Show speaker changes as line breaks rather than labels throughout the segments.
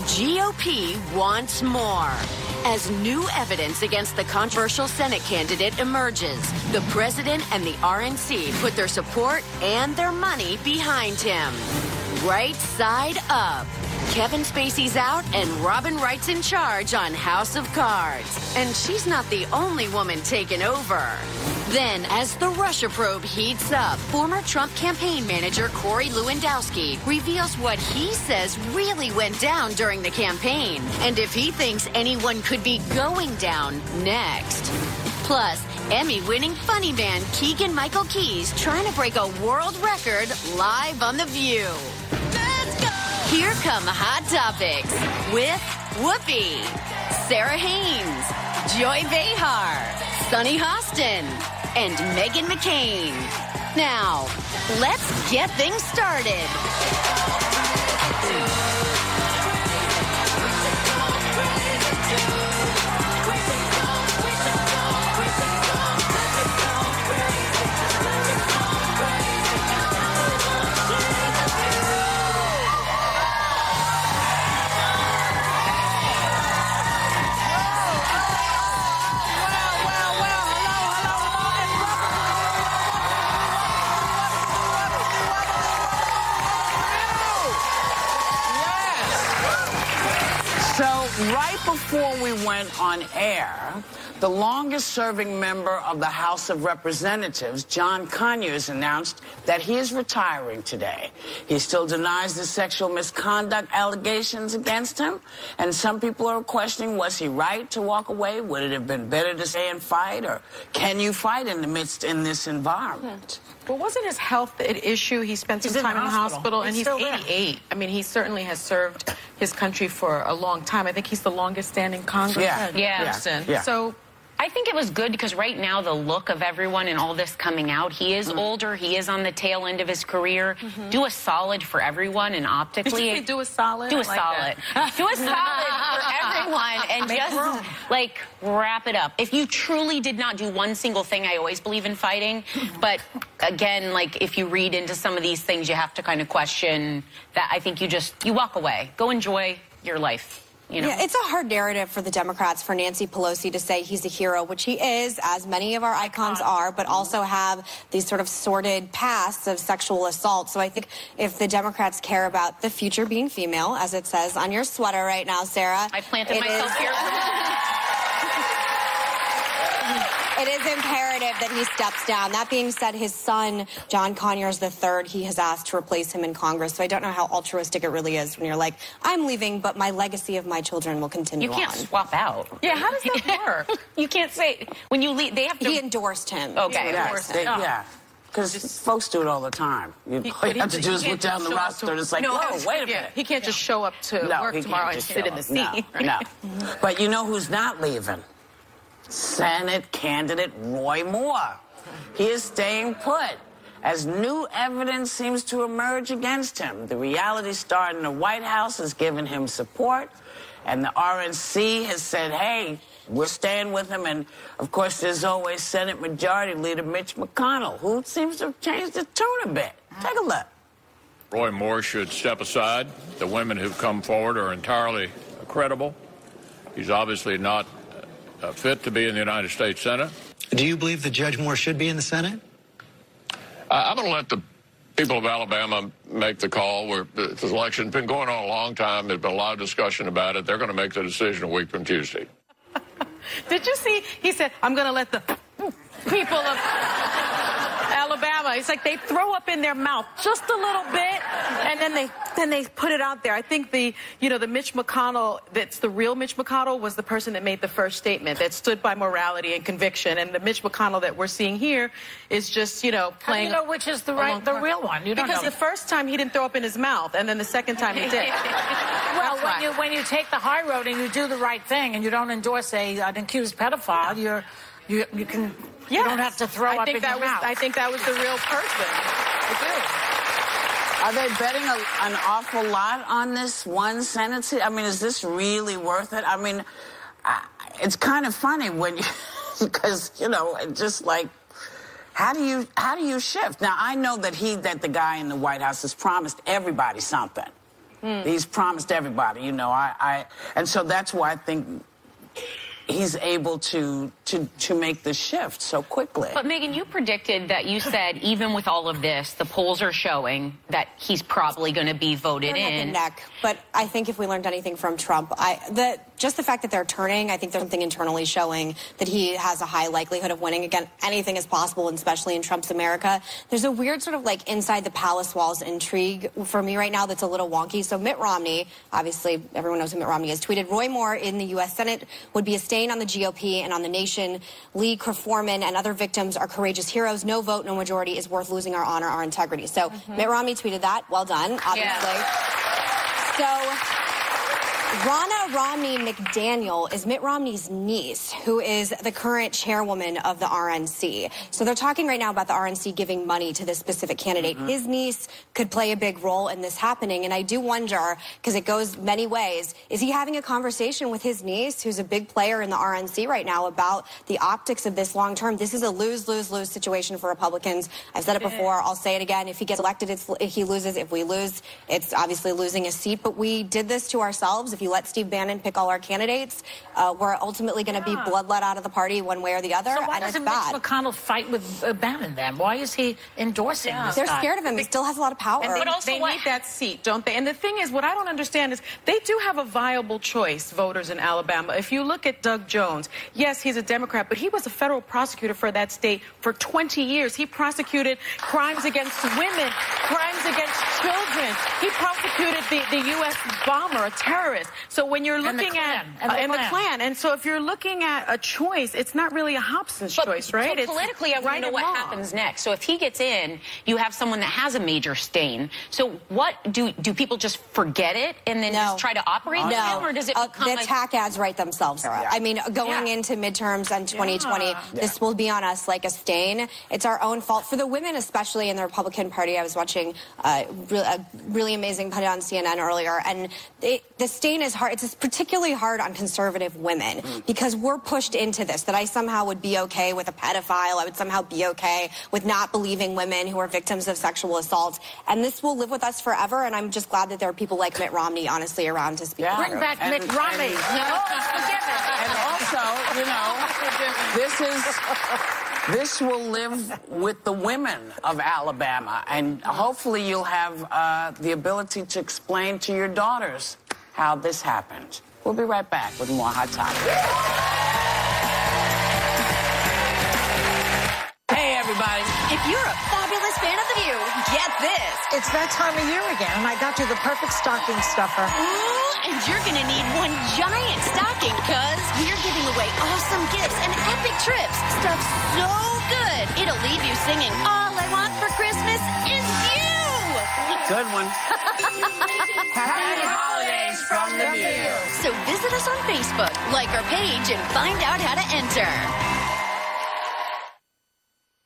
GOP wants more. As new evidence against the controversial Senate candidate emerges, the president and the RNC put their support and their money behind him. Right side up. Kevin Spacey's out and Robin Wright's in charge on House of Cards. And she's not the only woman taking over. Then, as the Russia probe heats up, former Trump campaign manager Corey Lewandowski reveals what he says really went down during the campaign, and if he thinks anyone could be going down next. Plus, Emmy-winning funny man Keegan-Michael Key's trying to break a world record live on The View. Let's go! Here come Hot Topics with Whoopi, Sarah Haynes, Joy Behar, Sunny Hostin, and Meghan McCain. Now, let's get things started.
Right before we went on air, the longest-serving member of the House of Representatives, John Conyers, announced that he is retiring today. He still denies the sexual misconduct allegations against him, and some people are questioning, was he right to walk away? Would it have been better to stay and fight, or can you fight in this environment?
Well, wasn't his health an issue? He spent some time in the hospital, and he's 88. I mean, he certainly has served his country for a long time. I think he's the longest-standing congressman.
Yeah.
So
I think it was good because right now the look of everyone and all this coming out, he is older, he is on the tail end of his career. Do a solid for everyone, and optically...
do a solid?
Do a solid. Do a solid for everyone, and just, like, wrap it up. If you truly did not do one single thing, I always believe in fighting, but again, like, if you read into some of these things, you have to kind of question that. I think you walk away. Go enjoy your life. You know?
Yeah, it's a hard narrative for the Democrats, for Nancy Pelosi to say he's a hero, which he is, as many of our icons are, but also have these sort of sordid pasts of sexual assault. So I think if the Democrats care about the future being female, as it says on your sweater right now, Sarah.
I planted myself here.
It is imperative that he steps down. That being said, his son, John Conyers III, he has asked to replace him in Congress. So I don't know how altruistic it really is when you're like, I'm leaving, but my legacy of my children will continue on.
You can't swap out.
Yeah, how does that work?
You can't say, when you leave, they have to...
He endorsed him.
Okay.
Yeah. Because folks do it all the time. All you have to do is look down the roster, and it's like, whoa, wait a minute.
He can't just show up to work tomorrow and sit in the seat.
No. But you know who's not leaving? Senate candidate Roy Moore. He is staying put as new evidence seems to emerge against him. The reality star in the White House has given him support, and the RNC has said, hey, we're staying with him. And, of course, there's always Senate Majority Leader Mitch McConnell, who seems to have changed his tune a bit. Take a look.
Roy Moore should step aside. The women who've come forward are entirely credible. He's obviously not fit to be in the United States Senate.
Do you believe that Judge Moore should be in the Senate?
I'm going to let the people of Alabama make the call. This election's been going on a long time. There's been a lot of discussion about it. They're going to make the decision a week from Tuesday.
Did you see? He said, I'm going to let the people of Alabama. It's like they throw up in their mouth just a little bit, and then they put it out there. I think the Mitch McConnell, that's the real Mitch McConnell, was the person that made the first statement that stood by morality and conviction, and the Mitch McConnell that we're seeing here is just playing.
How do you know which is the real one? You don't
because
know.
The first time he didn't throw up in his mouth, and then the second time he did.
Well, when you take the high road and you do the right thing and you don't endorse an accused pedophile, you can.
Yes.
You don't have to throw up in your mouth.
I think that was the real person.
Are they betting an awful lot on this one Senate seat? I mean, is this really worth it? I mean, it's kind of funny when you, because, just like, how do you shift? Now, I know that the guy in the White House has promised everybody something. He's promised everybody, you know. And so that's why I think he's able to make the shift so quickly.
But Megan, you predicted that you said even with all of this, the polls are showing that he's probably going to be voted
neck
in.
and neck. But I think if we learned anything from Trump, just the fact that they're turning, I think there's something internally showing that he has a high likelihood of winning. Again, anything is possible, and especially in Trump's America. There's a weird sort of like inside the palace walls intrigue for me right now that's a little wonky. So Mitt Romney, obviously everyone knows who Mitt Romney is, tweeted Roy Moore in the U.S. Senate would be a stain on the GOP and on the nation. Lee Foreman and other victims are courageous heroes. No vote, no majority is worth losing our honor, our integrity. So Mitt Romney tweeted that. Well done, obviously. Yeah. So Ronna Romney McDaniel is Mitt Romney's niece, who is the current chairwoman of the RNC. So they're talking right now about the RNC giving money to this specific candidate. His niece could play a big role in this happening. And I do wonder, because it goes many ways, is he having a conversation with his niece, who's a big player in the RNC right now, about the optics of this long term? This is a lose-lose-lose situation for Republicans. I've said it before. I'll say it again. If he gets elected, if he loses. If we lose, it's obviously losing a seat. But we did this to ourselves. If you let Steve Bannon pick all our candidates, we're ultimately going to be blood let out of the party one way or the other.
So why doesn't Mitch McConnell fight with Bannon then? Why is he endorsing this
They're
guy?
scared of him. He still has a lot of power.
And they need that seat, don't they? And the thing is, what I don't understand is they do have a viable choice, voters in Alabama. If you look at Doug Jones, yes, he's a Democrat, but he was a federal prosecutor for that state for 20 years. He prosecuted crimes against women, crimes against children. He prosecuted the U.S. bomber, a terrorist. So when you're looking at the Klan, and so if you're looking at a choice, it's not really a Hobson's choice, right?
So politically, I want to know what happens next. So if he gets in, you have someone that has a major stain. So what do people just forget it and then just try to operate with him, or does it become
the attack ads write themselves? I mean, going into midterms and 2020, this will be on us like a stain. It's our own fault for the women, especially in the Republican Party. I was watching a really amazing put on CNN earlier, and the stain is hard. It's particularly hard on conservative women because we're pushed into this, that I somehow would be okay with a pedophile. I would somehow be okay with not believing women who are victims of sexual assault. And this will live with us forever. And I'm just glad that there are people like Mitt Romney, honestly, around to speak.
Bring back Mitt Romney.
And also, you know, this will live with the women of Alabama. And hopefully you'll have the ability to explain to your daughters how this happened. We'll be right back with more Hot Topics. Hey, everybody.
If you're a fabulous fan of The View, get this.
It's that time of year again, and I got you the perfect stocking stuffer.
Ooh, and you're going to need one giant stocking, because we're giving away awesome gifts and epic trips. Stuff so good, it'll leave you singing, "All I Want for Christmas is You."
Good one. Happy holidays from The View.
So visit us on Facebook, like our page, and find out how to enter.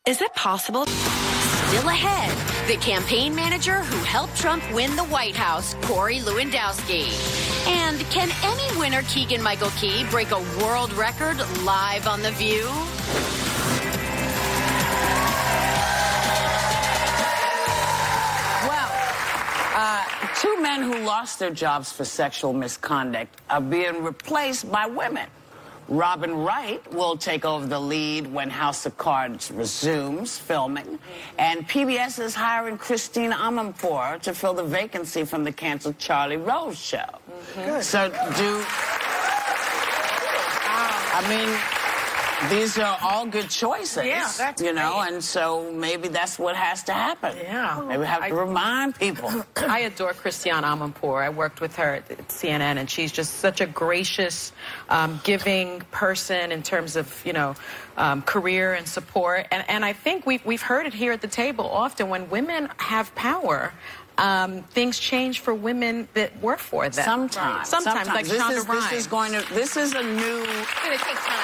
Is it possible? Still ahead, the campaign manager who helped Trump win the White House, Corey Lewandowski. And can Emmy winner Keegan-Michael Key break a world record live on The View?
Two men who lost their jobs for sexual misconduct are being replaced by women. Robin Wright will take over the lead when House of Cards resumes filming. And PBS is hiring Christine Amanpour to fill the vacancy from the canceled Charlie Rose show. So these are all good choices, you know, and so maybe that's what has to happen. Maybe we have to remind people.
I adore Christine Amanpour. I worked with her at CNN, and she's just such a gracious, giving person in terms of, you know, career and support. And I think we've heard it here at the table often. When women have power, things change for women that work for them.
Sometimes.
Like Shonda Rhimes.
This is a new.
It's going to take time.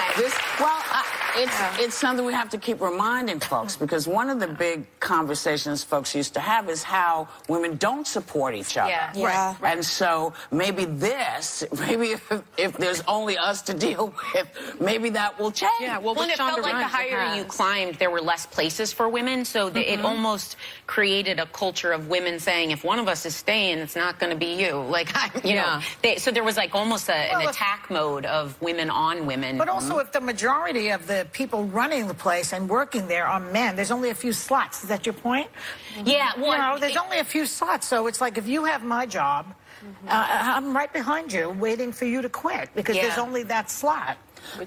It's something we have to keep reminding folks, because one of the big conversations folks used to have is how women don't support each other.
Right.
And so maybe if there's only us to deal with, maybe that will change.
Yeah, well,
When it felt like the higher you climbed, there were less places for women, so it almost created a culture of women saying, saying, if one of us is staying, it's not going to be you. Like, you know, so there was like almost an attack mode of women on women.
But also, if the majority of the people running the place and working there are men, there's only a few slots. Is that your point?
Yeah. Well,
you know, there's only a few slots. So it's like, if you have my job, I'm right behind you waiting for you to quit because there's only that slot.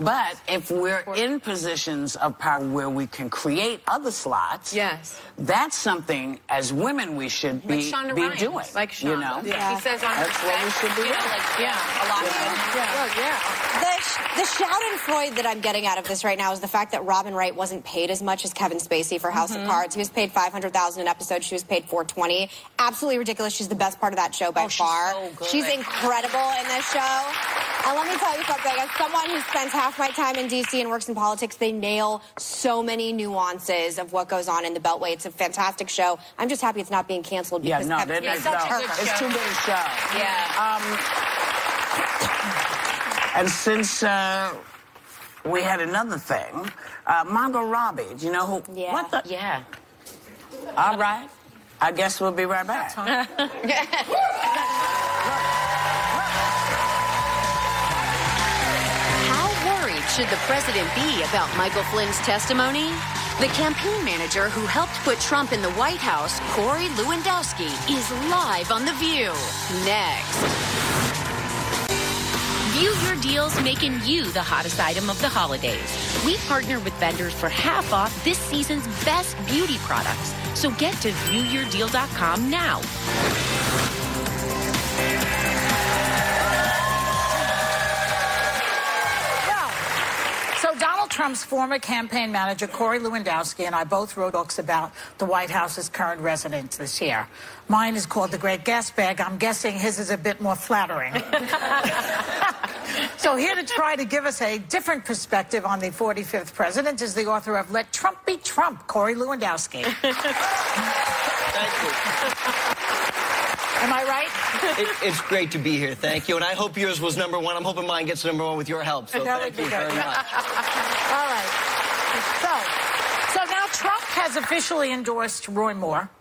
But if we're in positions of power where we can create other slots, that's something as women we should be doing.
Like Shonda.
You know?
He says on
that's what we should be doing.
A lot of women.
The schadenfreude that I'm getting out of this right now is the fact that Robin Wright wasn't paid as much as Kevin Spacey for House of Cards. He was paid $500,000 an episode. She was paid $420,000. Absolutely ridiculous. She's the best part of that show by far. She's incredible in this show. And let me tell you something. As someone who spends half my time in D.C. and works in politics, they nail so many nuances of what goes on in the Beltway. It's a fantastic show. I'm just happy it's not being canceled because
it's too good a show. And since we had another thing, Margot Robbie, do you know who? What the? All right. I guess we'll be right back.
Should the president be about Michael Flynn's testimony? The campaign manager who helped put Trump in the White House, Corey Lewandowski, is live on The View. Next. View your deals, making you the hottest item of the holidays. We partner with vendors for half off this season's best beauty products. So get to viewyourdeal.com now.
Donald Trump's former campaign manager, Corey Lewandowski, and I both wrote books about the White House's current residents this year. Mine is called The Great Gas Bag. I'm guessing his is a bit more flattering. So here to try to give us a different perspective on the 45th president is the author of Let Trump Be Trump, Corey Lewandowski.
Thank you.
Am I right?
It's great to be here, thank you. And I hope yours was #1. I'm hoping mine gets #1 with your help, so thank you very much.
All right. So now Trump has officially endorsed Roy Moore.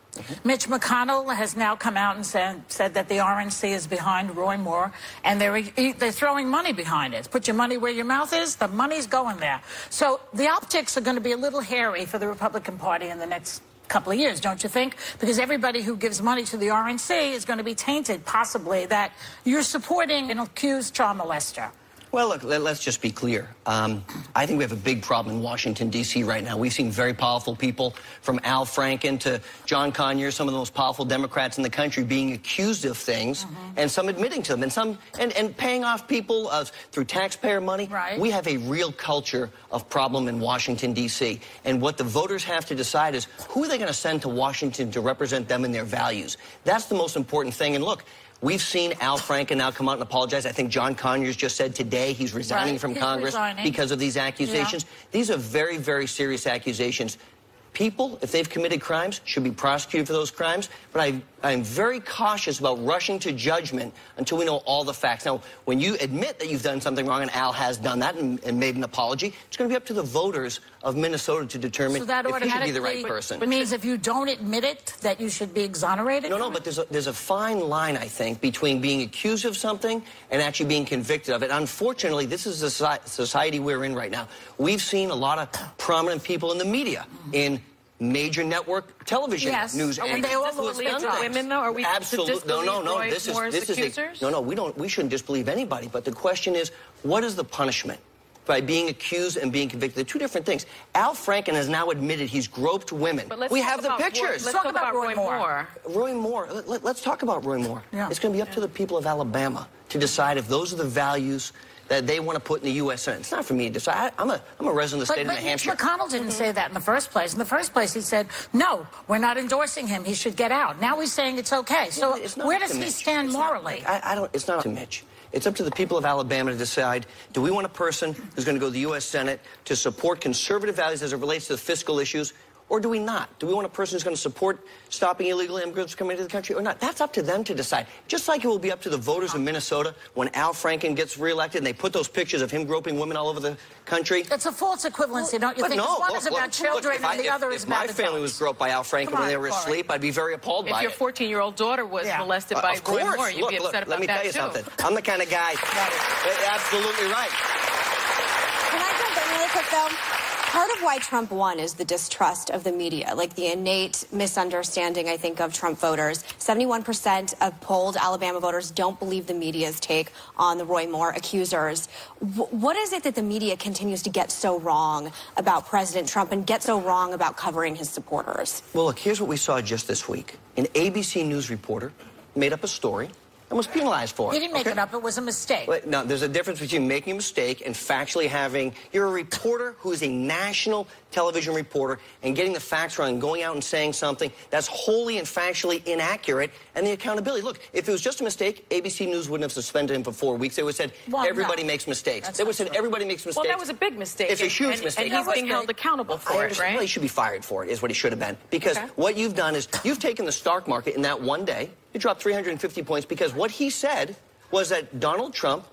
Mitch McConnell has now come out and said that the RNC is behind Roy Moore, and they're throwing money behind it. Put your money where your mouth is, the money's going there. So the optics are going to be a little hairy for the Republican Party in the next couple of years, don't you think? Because everybody who gives money to the RNC is going to be tainted, possibly, that you're supporting an accused child molester.
Well, look, let's just be clear. I think we have a big problem in Washington, D.C. right now. We've seen very powerful people, from Al Franken to John Conyers, some of the most powerful Democrats in the country, being accused of things, and some admitting to them, and some and paying off people through taxpayer money.
Right.
We have a real culture of problem in Washington, D.C. And what the voters have to decide is, who are they going to send to Washington to represent them and their values? That's the most important thing. And look, we've seen Al Franken now come out and apologize. I think John Conyers just said today he's resigning from Congress because of these accusations. These are very, very serious accusations. People, if they've committed crimes, should be prosecuted for those crimes. But I'm very cautious about rushing to judgment until we know all the facts. Now, when you admit that you've done something wrong, and Al has done that and made an apology, it's going to be up to the voters of Minnesota to determine if he should be the right person.
It means if you don't admit it, that you should be exonerated?
No, but there's a fine line, I think, between being accused of something and actually being convicted of it. Unfortunately, this is the society we're in right now. We've seen a lot of prominent people in the media, in major network television news anchors.
They all believe women, though? Are we
absolutely no? This is no. We shouldn't disbelieve anybody. But the question is, what is the punishment by being accused and being convicted? They're two different things. Al Franken has now admitted he's groped women.
We have the pictures. Let's talk about Roy Moore.
Roy Moore. Let's talk about Roy Moore. It's going to be up to the people of Alabama to decide if those are the values that they want to put in the U.S. Senate. It's not for me to decide. I'm a resident of the state of New Hampshire.
But Mitch McConnell didn't say that in the first place. In the first place, he said, no, we're not endorsing him. He should get out. Now he's saying it's okay. So where does he stand morally?
It's not up to Mitch. It's up to the people of Alabama to decide, do we want a person who's going to go to the U.S. Senate to support conservative values as it relates to the fiscal issues, or do we not? Do we want a person who's going to support stopping illegal immigrants coming into the country or not? That's up to them to decide. Just like it will be up to the voters in Minnesota when Al Franken gets reelected and they put those pictures of him groping women all over the country.
It's a false equivalency, don't you think?
No,
one is about children and the other is about
adults. If my family was groped by Al Franken when they were asleep, I'd be very appalled by it.
If your 14-year-old daughter was molested by Roy Moore, you'd be upset about that, too.
Let me tell you something. I'm the kind of guy... Absolutely right.
Can I jump in really quick, though? Part of why Trump won is the distrust of the media, like the innate misunderstanding, I think, of Trump voters. 71% of polled Alabama voters don't believe the media's take on the Roy Moore accusers. What is it that the media continues to get so wrong about President Trump and get so wrong about covering his supporters?
Well, look, here's what we saw just this week. An ABC News reporter made up a story and was penalized for it.
He didn't make it up. It was a mistake.
No, there's a difference between making a mistake and factually having... You're a reporter who is a national television reporter and getting the facts wrong and going out and saying something that's wholly and factually inaccurate, and the accountability. Look, if it was just a mistake, ABC News wouldn't have suspended him for 4 weeks. They would have said, everybody makes mistakes. They would have said, everybody makes mistakes.
Well, that was a big mistake.
It's a huge mistake.
And he's being held accountable for it, right?
Well, he should be fired for it, is what he should have been. Because what you've done is you've taken the stock market in that one day. You dropped 350 points because what he said was that Donald Trump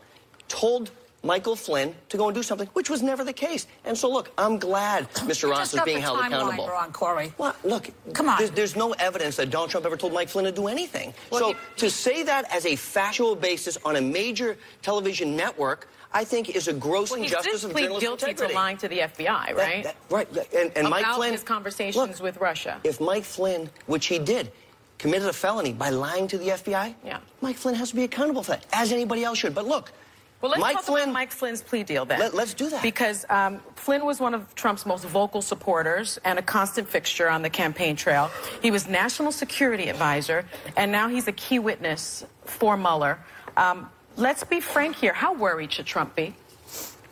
told Michael Flynn to go and do something, which was never the case. And so, look, I'm glad Mr. Ross is being held accountable.
Wrong, Corey.
Well, look,
come on.
There's no evidence that Donald Trump ever told Mike Flynn to do anything. Well, so to say that as a factual basis on a major television network, I think is a gross injustice of journalistic integrity.
He did plead guilty to lying to the FBI, right?
Right. And Mike Flynn...
his conversations with Russia.
If Mike Flynn, which he did, committed a felony by lying to the FBI, Mike Flynn has to be accountable for that, as anybody else should. But look,
well, let's talk about Mike Flynn's plea deal then.
Let's do that.
Because Flynn was one of Trump's most vocal supporters and a constant fixture on the campaign trail. He was national security advisor, and now he's a key witness for Mueller. Let's be frank here. How worried should Trump be?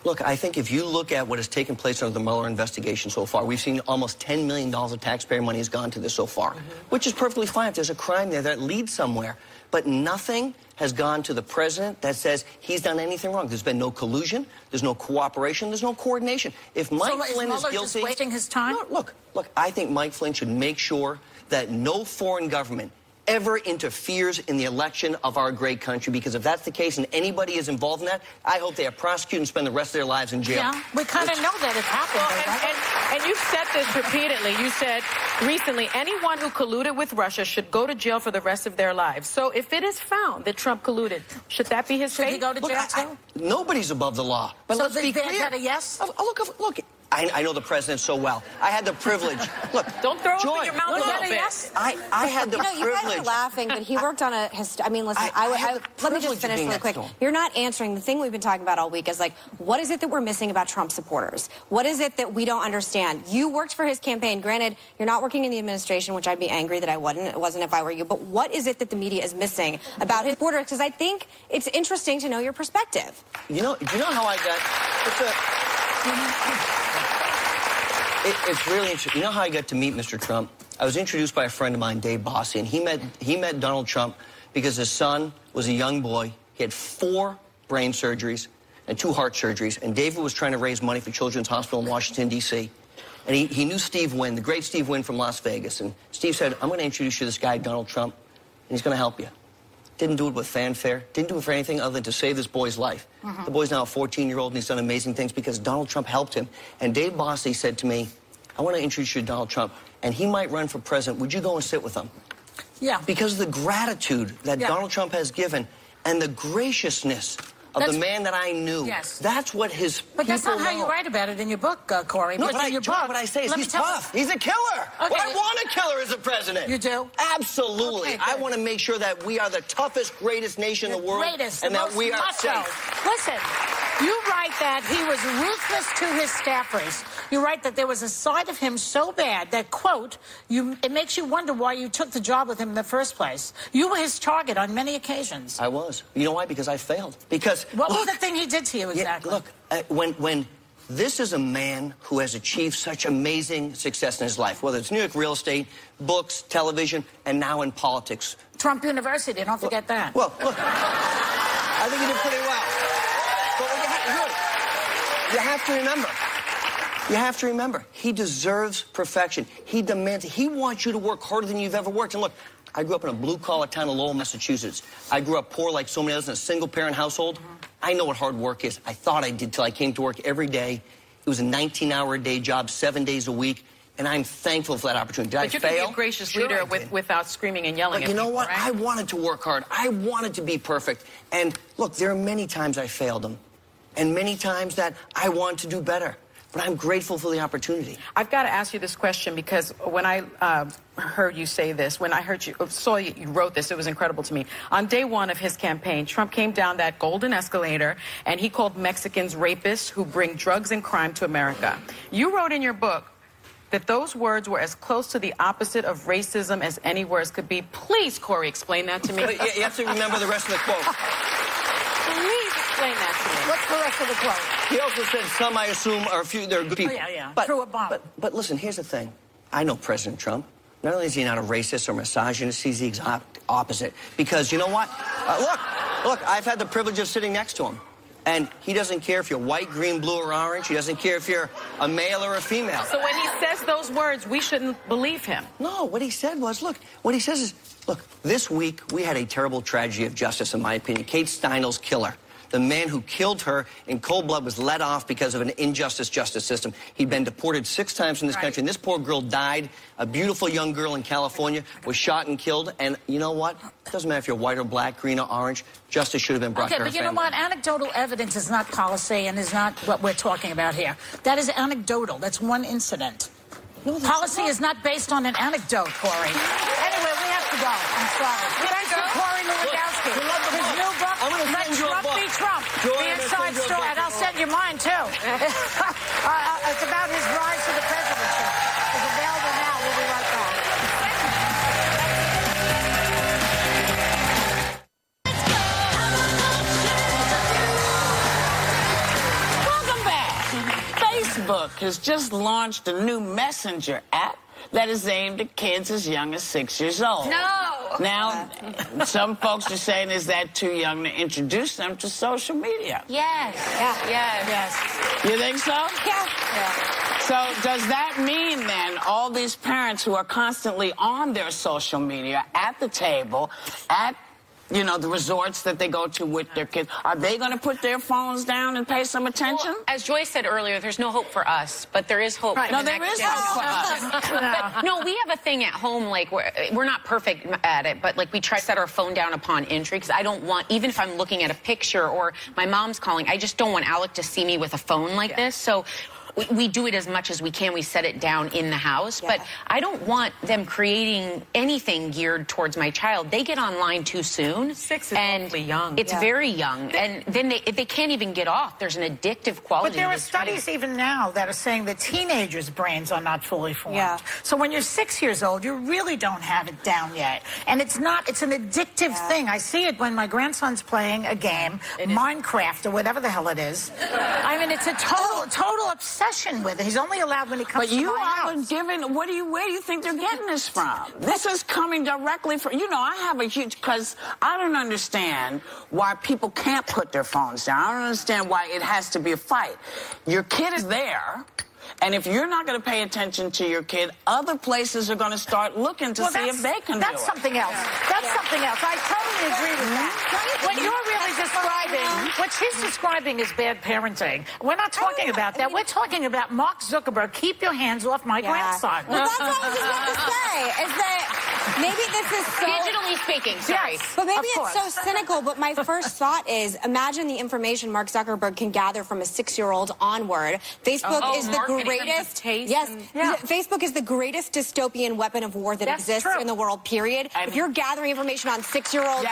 Look, I think if you look at what has taken place under the Mueller investigation so far, we've seen almost $10 million of taxpayer money has gone to this so far, which is perfectly fine if there's a crime there that leads somewhere. But nothing has gone to the president that says he's done anything wrong. There's been no collusion. There's no cooperation. There's no coordination. If Mike Flynn is guilty...
just wasting his time?
No, look, I think Mike Flynn should make sure that no foreign government ever interferes in the election of our great country, because if that's the case and anybody is involved in that, I hope they are prosecuted and spend the rest of their lives in jail.
Yeah, we kind of know that it happened.
Well, and you've said this repeatedly. You said recently, anyone who colluded with Russia should go to jail for the rest of their lives. So if it is found that Trump colluded, should that be his fate?
Should he go to jail too?
Nobody's above the law. But
so
let's be clear.
Is that a yes?
Look. I know the president so well. I had the privilege. Look,
don't throw
Joy,
up in your mouth a little bit.
Yes?
I had the privilege.
You guys are laughing, but he worked on a... I mean, listen, let me just finish really quick. You're not answering. The thing we've been talking about all week is, like, what is it that we're missing about Trump supporters? What is it that we don't understand? You worked for his campaign. Granted, you're not working in the administration, which I'd be angry that I wasn't if I were you. But what is it that the media is missing about his supporters? Because I think it's interesting to know your perspective.
Do you know how I got... It's really interesting. You know how I got to meet Mr. Trump? I was introduced by a friend of mine, Dave Bossie, and he met Donald Trump because his son was a young boy. He had 4 brain surgeries and 2 heart surgeries, and David was trying to raise money for Children's Hospital in Washington, D.C. And he knew Steve Wynn, the great Steve Wynn from Las Vegas, and Steve said, I'm going to introduce you to this guy, Donald Trump, and he's going to help you. Didn't do it with fanfare, didn't do it for anything other than to save this boy's life. The boy's now a 14-year-old, and he's done amazing things because Donald Trump helped him. And Dave Bossie said to me, I want to introduce you to Donald Trump, and he might run for president. Would you go and sit with him?
Yeah.
Because of the gratitude that Donald Trump has given and the graciousness of the man that I knew.
Yes.
That's what his
But that's not how you write about it in your book, Corey.
No,
but in your book,
what I say is he's tough. He's a killer.
Okay.
Well, I want a killer as a president.
You do?
Absolutely.
Okay,
I want to make sure that we are the toughest, greatest nation in the world.
And
that we are safe.
Listen, you write that he was ruthless to his staffers. You write that there was a side of him so bad that, quote, it makes you wonder why you took the job with him in the first place. You were his target on many occasions.
I was. You know why? Because I failed. Because
what was the thing he did to you exactly?
Yeah, look, when this is a man who has achieved such amazing success in his life, whether it's New York real estate, books, television, and now in politics.
Trump University, don't forget that.
Well, look, I think he did pretty well. But you have to remember, You have to remember, he deserves perfection. He demands it. He wants you to work harder than you've ever worked. And look, I grew up in a blue-collar town of Lowell, Massachusetts. I grew up poor like so many others in a single-parent household. I know what hard work is. I thought I did till I came to work every day. It was a 19-hour-a-day job, 7 days a week, and I'm thankful for that opportunity. Did I fail?
But you can be a gracious leader without screaming and yelling at people,
you know what?
right?
I wanted to work hard. I wanted to be perfect. And look, there are many times I failed him, and many times that I want to do better. But I'm grateful for the opportunity.
I've got to ask you this question because when I heard you say this, when I saw you wrote this, it was incredible to me. On day one of his campaign, Trump came down that golden escalator and he called Mexicans rapists who bring drugs and crime to America. You wrote in your book that those words were as close to the opposite of racism as any words could be. Please, Corey, explain that to me.
You have to remember the rest of the quote.
Please explain that to me.
What's the rest of the quote?
He also said some, I assume, are a few, they're good people.
Oh, yeah.
But,
threw a bomb.
But listen, here's the thing. I know President Trump. Not only is he not a racist or misogynist, he's the exact opposite. Because you know what? Look, I've had the privilege of sitting next to him. And he doesn't care if you're white, green, blue, or orange. He doesn't care if you're a male or a female.
So when he says those words, we shouldn't believe him.
No, what he said was, look, what he says is, look, this week we had a terrible tragedy of justice, in my opinion. Kate Steinle's killer. The man who killed her in cold blood was let off because of an injustice justice system. He'd been deported 6 times in this country, and this poor girl died. A beautiful young girl in California was shot and killed. And you know what? It doesn't matter if you're white or black, green or orange. Justice should have been brought to her
Okay, but you
family.
know what? Anecdotal evidence is not policy and is not what we're talking about here. That is anecdotal. That's one incident.
No,
policy is not based on an anecdote, Corey. Anyway, we have to go. I'm sorry. Thanks for Corey Lewandowski. His new book, Let Trump Be Trump. The Inside Story. And I'll send you mine, too. It's about his rise to the presidency. It's available now. We'll be right back.
Welcome back. Facebook has just launched a new messenger app that is aimed at kids as young as 6 years old.
No.
Now, some folks are saying, is that too young to introduce them to social media?
Yes.
Yeah.
Yes.
You think so?
Yeah.
So does that mean then all these parents who are constantly on their social media, at the table, at the resorts that they go to with their kids, are they going to put their phones down and pay some attention?
Well, as Joy said earlier, there's no hope for us, but there is hope for
No,
the
there
next
is hope for us.
But, no, we have a thing at home, like, we're not perfect at it, but, like, we try to set our phone down upon entry, because I don't want, even if I'm looking at a picture or my mom's calling, I just don't want Alec to see me with a phone like this, so we do it as much as we can. We set it down in the house, but I don't want them creating anything geared towards my child. They get online too soon.
6 is awfully young.
It's very young, and then they can't even get off. There's an addictive quality.
But there
to
are
this
studies even now that are saying that teenagers' brains are not fully formed.
Yeah.
So when you're 6 years old, you really don't have it down yet. And it's an addictive thing. I see it when my grandson's playing a game, Minecraft or whatever the hell it is. I mean, it's a total obsession with it. He's only allowed when he comes to my house.
But you are giving, where do you think they're getting this from? This is coming directly from, I have a huge, because I don't understand why people can't put their phones down. I don't understand why it has to be a fight. Your kid is there. And if you're not going to pay attention to your kid, other places are going to start looking to see if they can do it.
That's something else. That's something else. I totally agree with that. What you're really describing, what she's describing is bad parenting. We're not talking about that. We're talking about Mark Zuckerberg. Keep your hands off my grandson.
Well, that's what I was just about to say, is that maybe this is so...
Digitally speaking, sorry.
Yes,
But maybe
of
it's so cynical, but my first thought is, imagine the information Mark Zuckerberg can gather from a 6-year-old onward. Facebook is the greatest... Facebook is the greatest dystopian weapon of war that exists in the world, period. If you're gathering information on 6-year-olds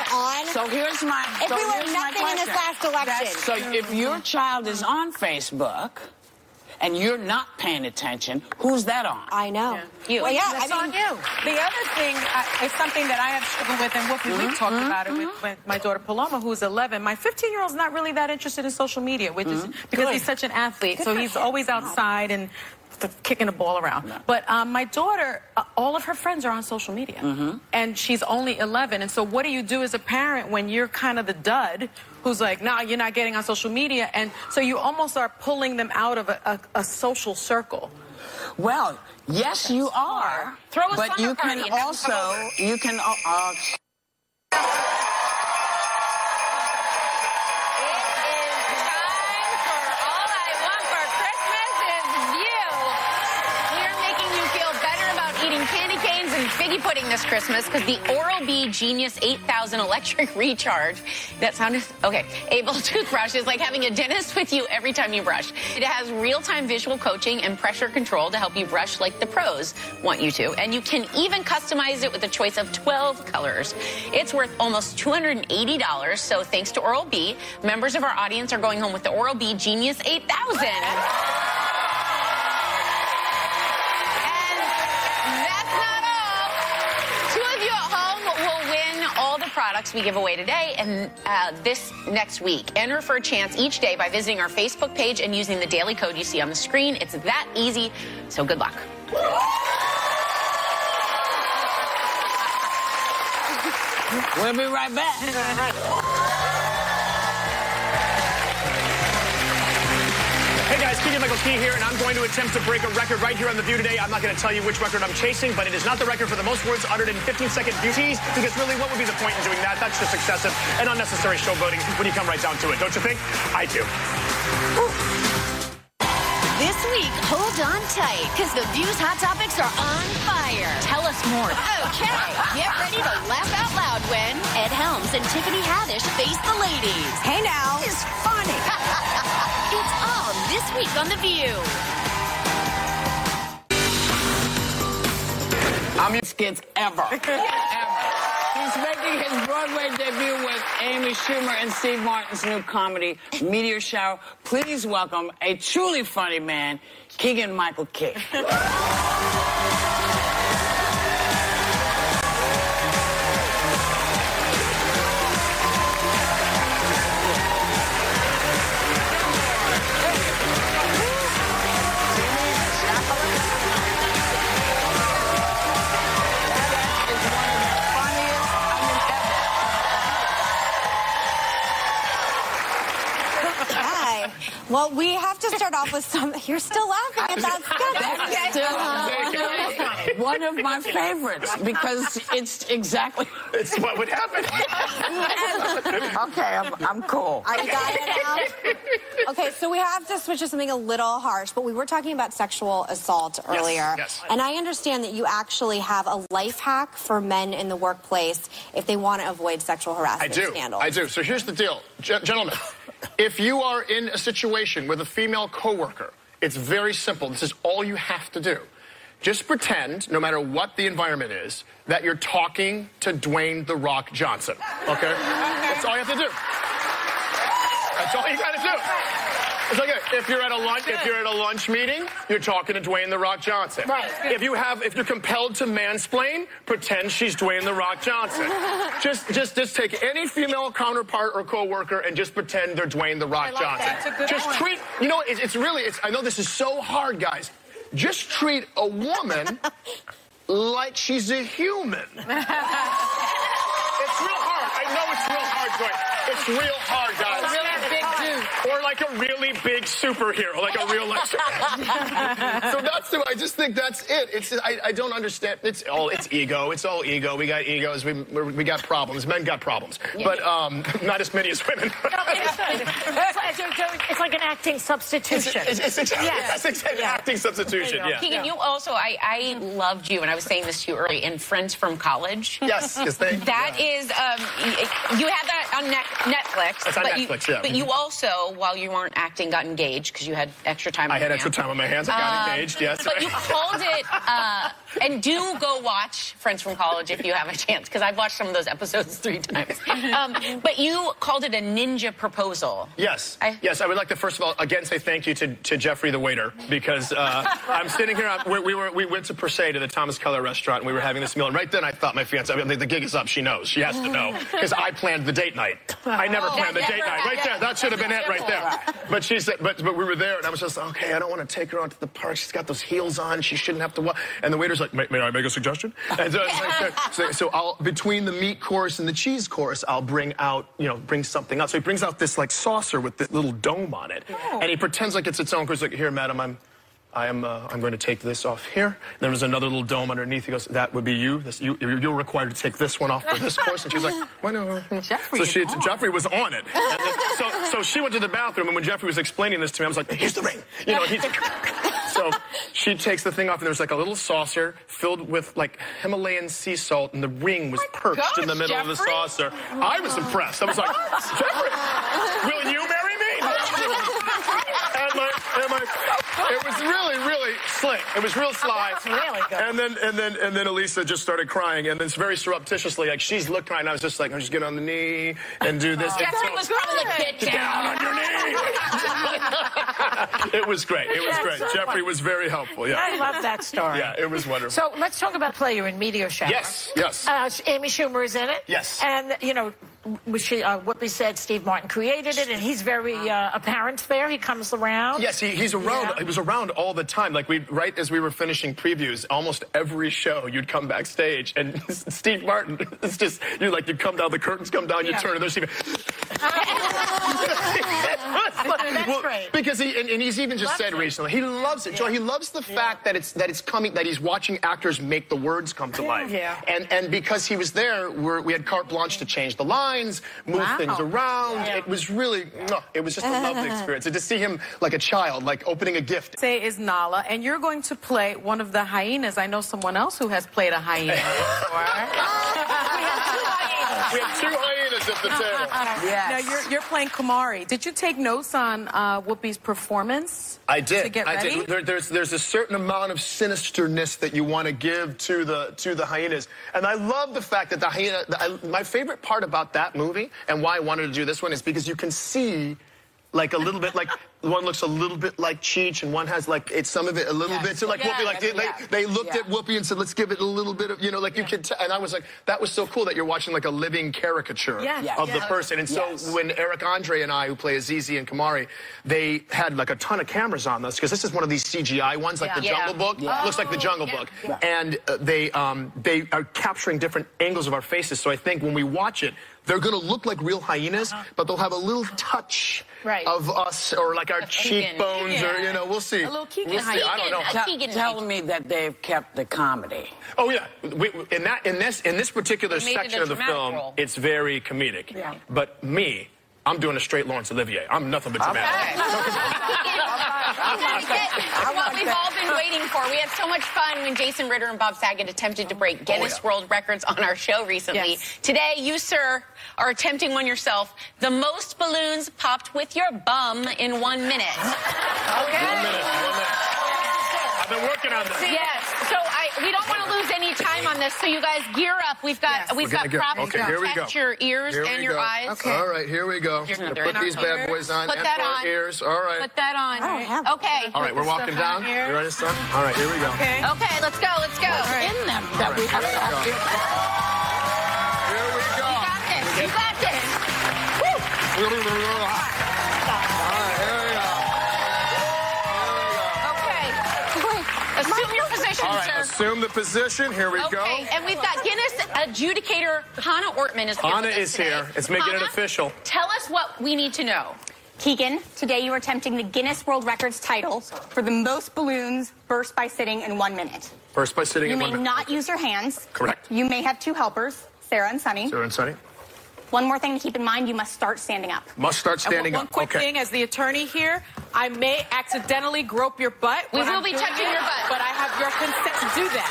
So here's my
If we learned nothing in this last election.
So if your child is on Facebook and you're not paying attention, who's that on?
I know.
You.
Well,
That's on you.
The other thing is something that I have struggled with, and Whoopi, we've talked about it with my daughter Paloma, who's 11. My 15-year-old's not really that interested in social media, which is because he's such an athlete. So he's always outside and kicking the ball around. No. But my daughter, all of her friends are on social media. And she's only 11. And so what do you do as a parent when you're kind of the dud who's like, no, you're not getting on social media? And so you almost are pulling them out of a social circle.
Well, yes, you are.
Throw a
but you can also, you can...
Figgy pudding this Christmas because the Oral-B Genius 8000 electric recharge, that sounded, okay, able toothbrush is like having a dentist with you every time you brush. It has real-time visual coaching and pressure control to help you brush like the pros want you to. And you can even customize it with a choice of 12 colors. It's worth almost $280. So thanks to Oral-B, members of our audience are going home with the Oral-B Genius 8000. Products we give away today and this next week. Enter for a chance each day by visiting our Facebook page and using the daily code you see on the screen. It's that easy, so good luck.
We'll be right back.
Hey guys, Keegan-Michael Key here, and I'm going to attempt to break a record right here on The View today. I'm not going to tell you which record I'm chasing, but it is not the record for the most words uttered in 15-second beauties, because really, what would be the point in doing that? That's just excessive and unnecessary showboating when you come right down to it, don't you think? I do.
This week, hold on tight, because The View's hot topics are on fire.
Tell us more.
Okay, get ready to laugh out loud when Ed Helms and Tiffany Haddish face the ladies.
Hey now.
It's funny. It's all this week on The View.
Skits ever. He's making his Broadway debut with Amy Schumer and Steve Martin's new comedy, Meteor Shower. Please welcome a truly funny man, Keegan-Michael Key.
Well, we have to start off with some... You're still laughing, and that's good.
One of my favorites, because it's exactly...
It's what would happen.
Okay, I'm cool.
I got it now. Okay, so we have to switch to something a little harsh, but we were talking about sexual assault earlier.
Yes.
And I understand that you actually have a life hack for men in the workplace if they want to avoid sexual harassment scandals.
I do. So here's the deal. Gentlemen, if you are in a situation with a female coworker, it's very simple. This is all you have to do. Just pretend, no matter what the environment is, that you're talking to Dwayne "The Rock" Johnson. Okay? That's all you have to do. That's all you got to do. It's like if you're at a lunch meeting, you're talking to Dwayne "The Rock" Johnson.
Right.
If you're compelled to mansplain, pretend she's Dwayne "The Rock" Johnson. Just take any female counterpart or coworker and just pretend they're Dwayne "The Rock" Johnson.
That's a good
just
point.
treat. You know, I know this is so hard, guys. Just treat a woman like she's a human. It's real hard. I know it's real hard, Joy. It's real hard, guys.
Really big dude.
Or like a really big superhero, like a real life superhero. So I just think that's it. I don't understand. It's ego. It's all ego. We got egos. We got problems. Men got problems, but not as many as women.
It's like an acting substitution.
It's an acting substitution. Yeah.
Keegan, you also, I loved you, and I was saying this to you early, in Friends from College.
Yes, thank you.
That is, you had that on Netflix.
That's on Netflix, yeah.
But you also, while you weren't acting, got engaged because you had extra time on your hands.
I had extra time on my hands. I got engaged, yes.
But you called it, and do go watch Friends from College if you have a chance, because I've watched some of those episodes 3 times. But you called it a ninja proposal.
Yes. Yes, I would like to, first of all, again, say thank you to Jeffrey the waiter, because I'm sitting here, we went to Per Se, to the Thomas Keller restaurant, and we were having this meal, and right then I thought my fiancée, the gig is up, she knows, she has to know, because I planned the date night. I never planned the date night. Right there, that should have been it right there. But she said, but we were there, and I was just like, okay, I don't want to take her out to the park. She's got those heels on. She shouldn't have to walk. And the waiter's like, may I make a suggestion? And so I'll, between the meat course and the cheese course, I'll bring out, bring something out. So he brings out this like saucer with this little dome on it, and he pretends like it's its own course. Like, here, madam, I'm going to take this off here. And there was another little dome underneath. He goes, that would be you. You're required to take this one off for this course. And she's like, well, no. Jeffrey was on it. And so she went to the bathroom, and when Jeffrey was explaining this to me, I was like, here's the ring. So she takes the thing off, and there's like a little saucer filled with like Himalayan sea salt, and the ring was perched in the middle of the saucer. I was impressed. I was like, Jeffrey, will you marry me? It was really slick. It was real sly.
That's really good.
And then Elisa just started crying, and then very surreptitiously, like she's looked crying. I was just like, I'll just get on the knee and do this.
Jeffrey was probably like, get down
on your knee. It was great. It was great. Jeffrey was very helpful. Yeah.
I love that story.
Yeah, it was wonderful.
So let's talk about Play You're in Meteor Shower.
Yes.
Amy Schumer is in it.
Yes.
And, Whoopi said Steve Martin created it, and he's very apparent there. He comes around.
Yes, he's around.
Yeah.
He was around all the time. Like, right as we were finishing previews, almost every show, you'd come backstage, and Steve Martin, it's just, you'd come down, the curtains come down, you turn, and there's Steve.
That's great.
Because he's even just said recently, he loves it. Joy, he loves the fact that it's coming, that he's watching actors make the words come to life.
Yeah.
And because he was there, we had carte blanche to change the lines, move things around. Yeah. It was really, it was just a lovely experience. And to see him like a child, like opening a gift.
Say is Nala, and you're going to play one of the hyenas. I know someone else who has played a hyena before.
We have two hyenas at the table.
Yes. Now you're playing Kumari. Did you take notes on Whoopi's performance?
I did.
To get ready?
There's a certain amount of sinisterness that you want to give to the hyenas, and I love the fact that the hyena. My favorite part about that movie and why I wanted to do this one is because you can see. Like a little bit, like one looks a little bit like Cheech, and one has some of it a little bit. So like Whoopi, like they looked at Whoopi and said, let's give it a little bit of, like you could. And I was like, that was so cool that you're watching like a living caricature of the person. And so when Eric Andre and I, who play Azizi and Kamari, they had like a ton of cameras on us because this is one of these CGI ones, like the Jungle Book. Looks like the Jungle Book, and they are capturing different angles of our faces. So I think when we watch it, they're going to look like real hyenas, but they'll have a little touch of us, or like our cheekbones, or we'll see.
A little Keegan.
We'll see. I don't know.
Tell me that they've kept the comedy.
Oh yeah, in this particular section of the film, it's very comedic. Yeah. But me, I'm doing a straight Laurence Olivier. I'm nothing but dramatic.
What we've all been waiting for. We had so much fun when Jason Ritter and Bob Saget attempted to break Guinness World Records on our show recently. Yes. Today, you, sir, are attempting one yourself. The most balloons popped with your bum in 1 minute. Okay?
1 minute. I've been working on this.
Yes. So we don't want to lose any time on this. So you guys gear up. We've got props to protect your ears and your eyes.
Okay. All right, here we go. Put these bad boys on.
Put that on.
Ears. All right.
Put that on. Okay.
All right, we're walking down. You ready, son? All right, here we go.
Okay. Okay, let's go. Let's go.
In them that we have to have.
Here we go.
You got this. You got this. Woo. Assume your position, sir.
Assume the position. Here we go.
Okay, and we've got Guinness adjudicator Hannah Ortman is here.
Hannah is here. It's making it official.
Tell us what we need to know.
Keegan, today you are attempting the Guinness World Records title for the most balloons burst by sitting in 1 minute.
Burst by sitting in 1 minute.
You may not use your hands.
Correct.
You may have two helpers, Sarah and Sunny.
Sarah and Sunny.
One more thing to keep in mind, you must start standing up.
Must start standing up.
One quick thing, as the attorney here, I may accidentally grope your butt.
We will be touching your butt.
But I have your consent to do that.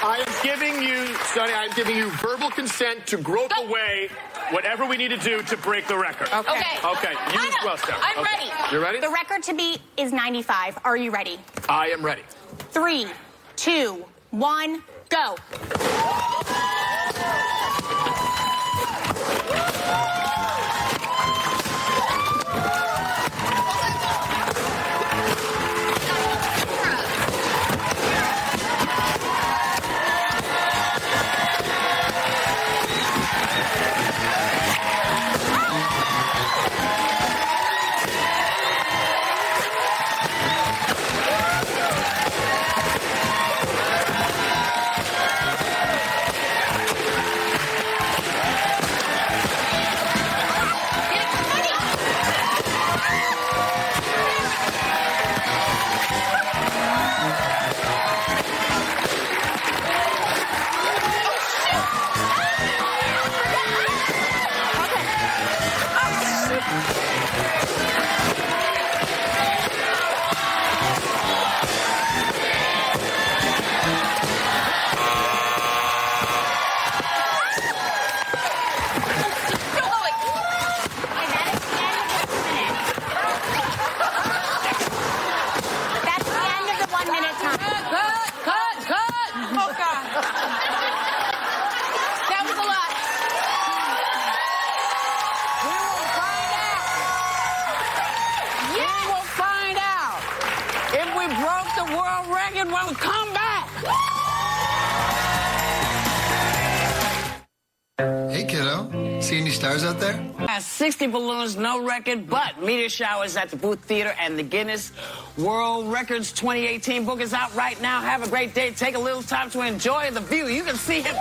I am giving you, Sonny, I'm giving you verbal consent to grope away whatever we need to do to break the record.
Okay.
Okay. You as well, Sarah.
I'm ready.
You ready?
The record to beat is 95. Are you ready?
I am ready.
3, 2, 1, go.
second one. Come back.
Hey, kiddo. See any stars out there?
60 balloons, no record, but meteor showers at the Booth Theater, and the Guinness World Records 2018 book is out right now. Have a great day. Take a little time to enjoy the view. You can see him.